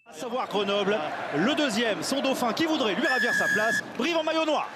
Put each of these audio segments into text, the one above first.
À savoir Grenoble, le deuxième, son dauphin qui voudrait lui ravir sa place, Brive en maillot noir.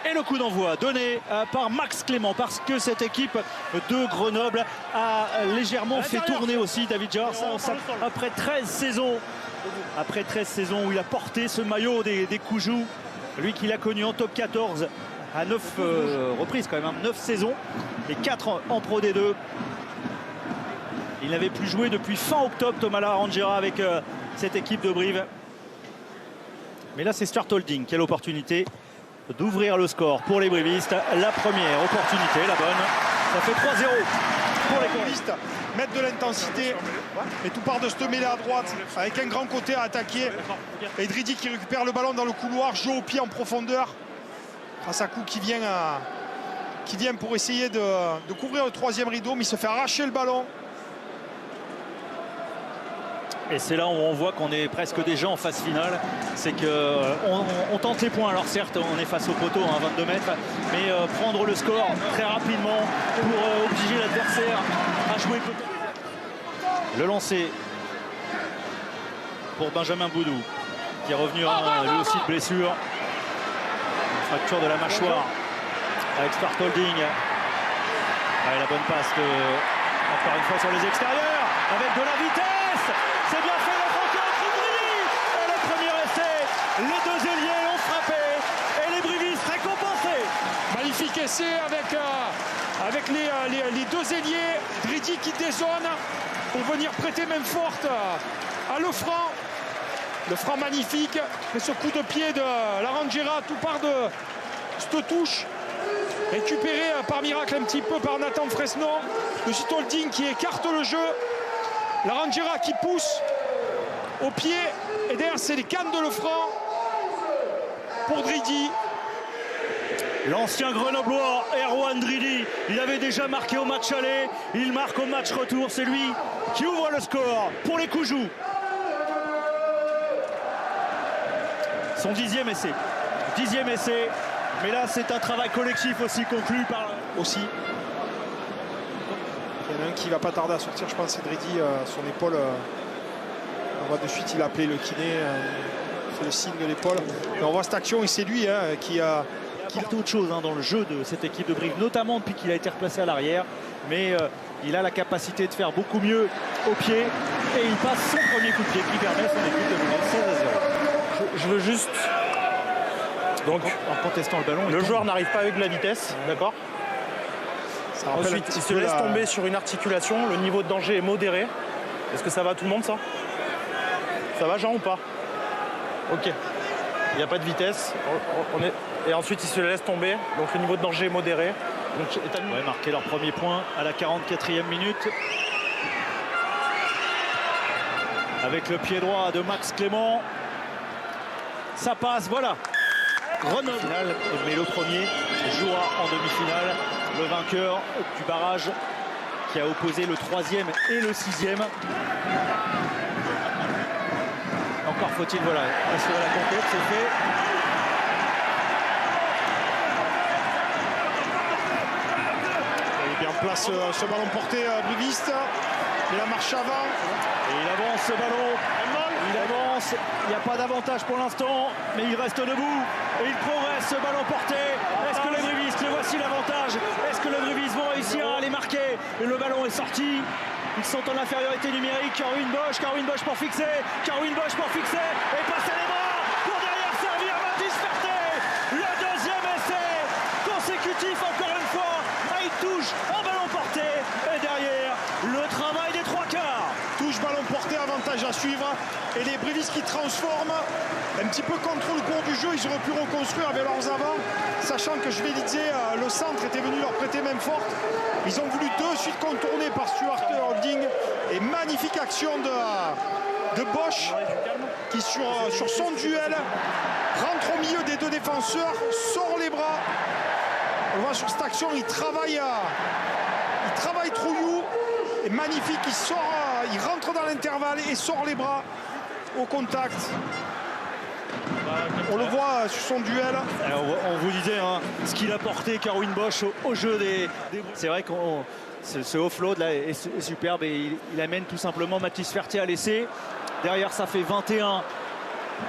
Et le coup d'envoi donné par Max Clément, parce que cette équipe de Grenoble a légèrement fait tourner aussi David George. Après 13 saisons où il a porté ce maillot des Coujoux, lui qui l'a connu en top 14 à 9 reprises quand même, 9 saisons, et 4 en Pro D2. Il n'avait plus joué depuis fin octobre, Thomas Larangera, avec cette équipe de Brive. Mais là, c'est Stuart Holding qui a l'opportunité d'ouvrir le score pour les brivistes. La première opportunité, la bonne. Ça fait 3-0 pour les brivistes. Mettre de l'intensité, et tout part de se mêler à droite, avec un grand côté à attaquer. Et Dridi qui récupère le ballon dans le couloir, joue au pied en profondeur. Grâce à Coup qui vient pour essayer de couvrir le troisième rideau, mais il se fait arracher le ballon. Et c'est là où on voit qu'on est presque déjà en phase finale. C'est qu'on tente les points. Alors certes, on est face au poteau, 22 mètres. Mais prendre le score très rapidement pour obliger l'adversaire à jouer peut-être. Le lancer pour Benjamin Boudou, qui est revenu lui aussi de blessure. Une fracture de la mâchoire avec Stuart Holding. La bonne passe encore une fois sur les extérieurs avec de la vitesse. C'est bien fait, le franco et le premier essai. Les deux ailiers ont frappé et les brivistes récompensés. Magnifique essai avec les deux ailiers. Dridi qui dézone pour venir prêter main forte à Lefranc. Lefranc magnifique. Mais ce coup de pied de Larangera, tout part de cette touche. Récupéré par miracle un petit peu par Nathan Fresnon. Le Stuart Holding qui écarte le jeu. Larangera qui pousse au pied. Et derrière, c'est les cannes de Lefranc pour Dridi. L'ancien Grenoblois, Erwan Dridi, il avait déjà marqué au match aller. Il marque au match retour. C'est lui qui ouvre le score pour les Coujoux. Son 10e essai. 10e essai. Mais là, c'est un travail collectif aussi conclu par... Aussi. Il y en a un qui va pas tarder à sortir, je pense, c'est Dridi, son épaule. On voit de suite, il a appelé le kiné, c'est le signe de l'épaule. Et on voit cette action et c'est lui qui a apporté autre chose dans le jeu de cette équipe de Brive, notamment depuis qu'il a été replacé à l'arrière. Mais il a la capacité de faire beaucoup mieux au pied. Et il passe son premier coup de pied qui permet à son équipe de mener 16-0. Je veux juste... Donc, en contestant le ballon, le joueur n'arrive pas avec de la vitesse, d'accord. Ensuite, il se laisse tomber sur une articulation. Le niveau de danger est modéré. Est-ce que ça va tout le monde, ça? Ça va, Jean, ou pas? Ok. Il n'y a pas de vitesse. Et ensuite, il se laisse tomber. Donc, le niveau de danger est modéré. Donc, marqué leur premier point à la 44e minute. Avec le pied droit de Max Clément. Ça passe, voilà. Grenoble, mais le premier jouera en demi-finale. Le vainqueur du barrage qui a opposé le 3e et le 6e. Encore faut-il assurer la conquête, c'est fait. Il est bien en place ce ballon porté briviste. Et la marche avant. Et il avance ce ballon. Il avance. Il n'y a pas d'avantage pour l'instant, mais il reste debout. Et il progresse ce ballon porté. Est-ce que les brivistes, voici l'avantage? Est-ce que les brivistes vont réussir à les marquer? Et le ballon est sorti. Ils sont en infériorité numérique. Carwin Bosch pour fixer. Carwin Bosch pour fixer. Et passer les bras pour derrière servir. Mathis Ferté. Le deuxième essai consécutif encore une fois. Il touche en ballon porté. Et derrière, le travail des trois quarts. Touche, ballon porté, avantage à suivre. Et les brivistes qui transforment un petit peu contre le cours du jeu. Ils auraient pu reconstruire avec leurs avants, sachant que je vais dire le centre était venu leur prêter main forte. Ils ont voulu de suite contourner par Stuart Holding. Et magnifique action de Bosch qui sur son duel rentre au milieu des deux défenseurs, sort les bras. On voit sur cette action, il travaille Trouillou. Et magnifique, il rentre dans l'intervalle et sort les bras au contact. On le voit sur son duel. Alors, on vous disait ce qu'il a porté Carwin Bosch au jeu des... C'est vrai qu'on Ce offload là est superbe et il amène tout simplement Mathis Fertier à l'essai. Derrière, ça fait 21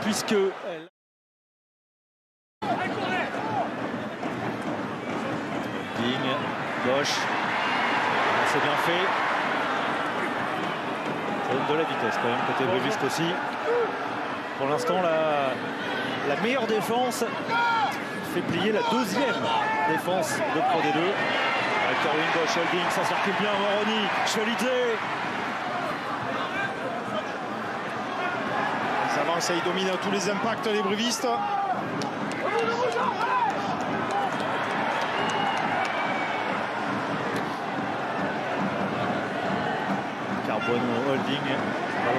puisque... Bosch, c'est bien fait. Ça donne de la vitesse quand même côté bruviste aussi. Pour l'instant, la meilleure défense fait plier la deuxième défense de Pro D2. Avec Corwin Bosch, Holding, ça circule bien. Moroni, Schvelidze. Ils avancent et ils dominent tous les impacts, les bruvistes. Holding,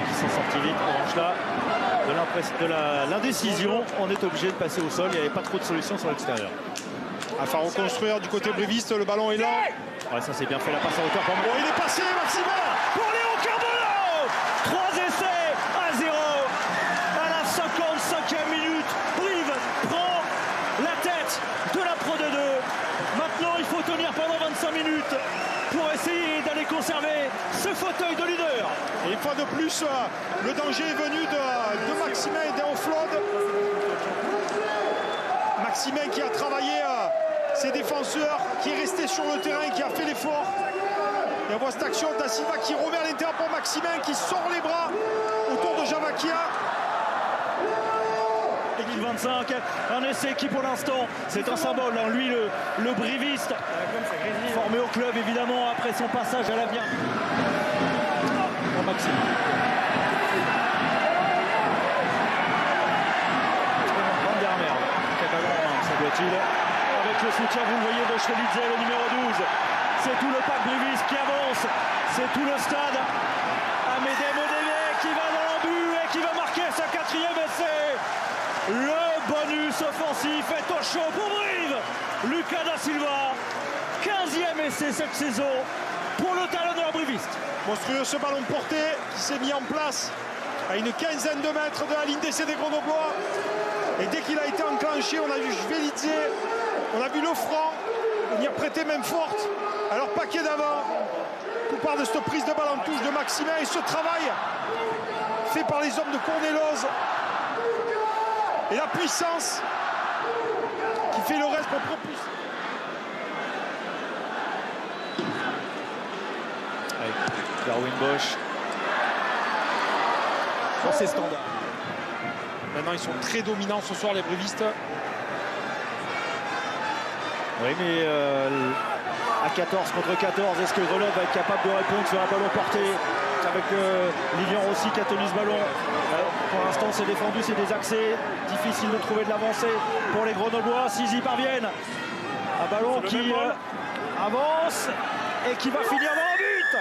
qui sont sortis vite. En revanche là, de l'indécision, on est obligé de passer au sol. Il n'y avait pas trop de solutions sur l'extérieur. À faire reconstruire du côté bruviste, le ballon est là. Ouais, ça c'est bien fait, la passe à hauteur pour moi. Oh, il est passé, Maxima. Pour Léo Carbonneau, 3 essais à 0. À la 55e minute, Brive prend la tête de la Pro D2. Maintenant, il faut tenir pendant 25 minutes pour essayer d'aller conserver ce fauteuil de leader. Et une fois de plus, le danger est venu de Maximin et d'Enflode. Maximin qui a travaillé ses défenseurs, qui est resté sur le terrain, qui a fait l'effort. Et on voit cette action Da Silva qui remet à l'intérieur pour Maximin, qui sort les bras autour de Javakia. 2025, un essai qui pour l'instant c'est un symbole, hein. Lui le briviste formé au club évidemment après son passage à l'avenir. Pour Maxime. Van der Merwe, qui a ballon en main, semble-t-il. Avec le soutien, vous le voyez, de Schvelidze, le numéro 12. C'est tout le pack briviste qui avance, c'est tout le stade. Amédée Modévé qui va dans l'embut et qui va marquer sa 4e essai. Le bonus offensif est au chaud pour Brive. Lucas Da Silva, 15e essai cette saison pour le talonneur briviste. Monstrueux ce ballon porté qui s'est mis en place à une quinzaine de mètres de la ligne d'essai des Grenoblois. Et dès qu'il a été enclenché, on a vu Schvelidze, on a vu Lefranc venir prêter main forte. Alors paquet d'avant, tout part de cette prise de balle en touche de Maximin et ce travail fait par les hommes de Corneloz. Et la puissance qui fait le reste pour propulser. Avec Darwin Bosch. Dans ses standards. Maintenant, ils sont très dominants ce soir, les brivistes. Oui, mais à 14 contre 14, est-ce que Grenoble va être capable de répondre sur un ballon porté avec Lilian Rossi qui a tenu ce ballon. Pour l'instant, c'est défendu, c'est des accès. Difficile de trouver de l'avancée pour les Grenoblois. S'ils y parviennent. Un ballon qui avance et qui va finir dans l'embut.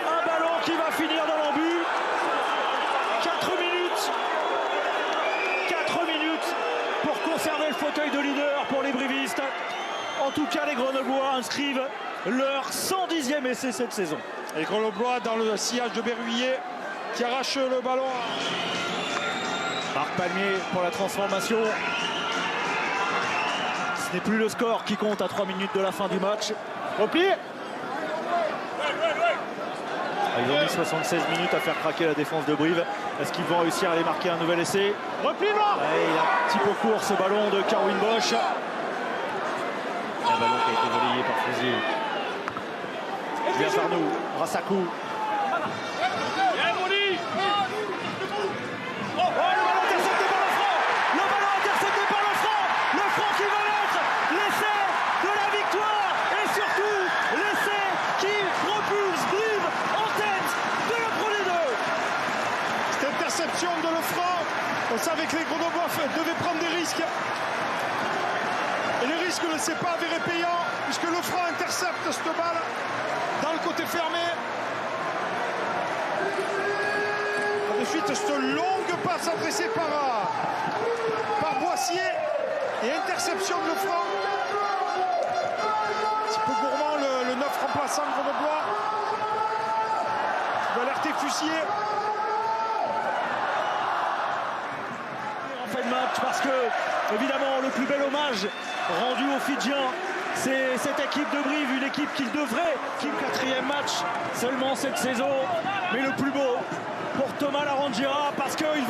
Un ballon qui va finir dans l'embut. 4 minutes. 4 minutes pour conserver le fauteuil de leader pour les brivistes. En tout cas, les Grenoblois inscrivent leur 110e essai cette saison. Et Grenoblois dans le sillage de Berruyer qui arrache le ballon. Marc Palmier pour la transformation. Ce n'est plus le score qui compte à 3 minutes de la fin du match. Repli. Ils ont mis 76 minutes à faire craquer la défense de Brive. Est-ce qu'ils vont réussir à aller marquer un nouvel essai? Repli, il a un petit peu court ce ballon de Corwin Bosch. Un ballon qui a été relayé par Fouzier. Bien Farnou, Rassakou. De Lefranc, on savait que les Grenoblois devaient prendre des risques et le risque ne s'est pas avéré payant puisque Lefranc intercepte cette balle dans le côté fermé. De suite cette longue passe adressée par Boissier et interception de Lefranc. Un petit peu gourmand le 9 remplaçant Grenoblois qui va alerter Fussier. Parce que, évidemment, le plus bel hommage rendu aux Fidjiens, c'est cette équipe de Brive, une équipe qui devrait, qui 4e matchs seulement cette saison, mais le plus beau pour Thomas Laranjeira parce qu'il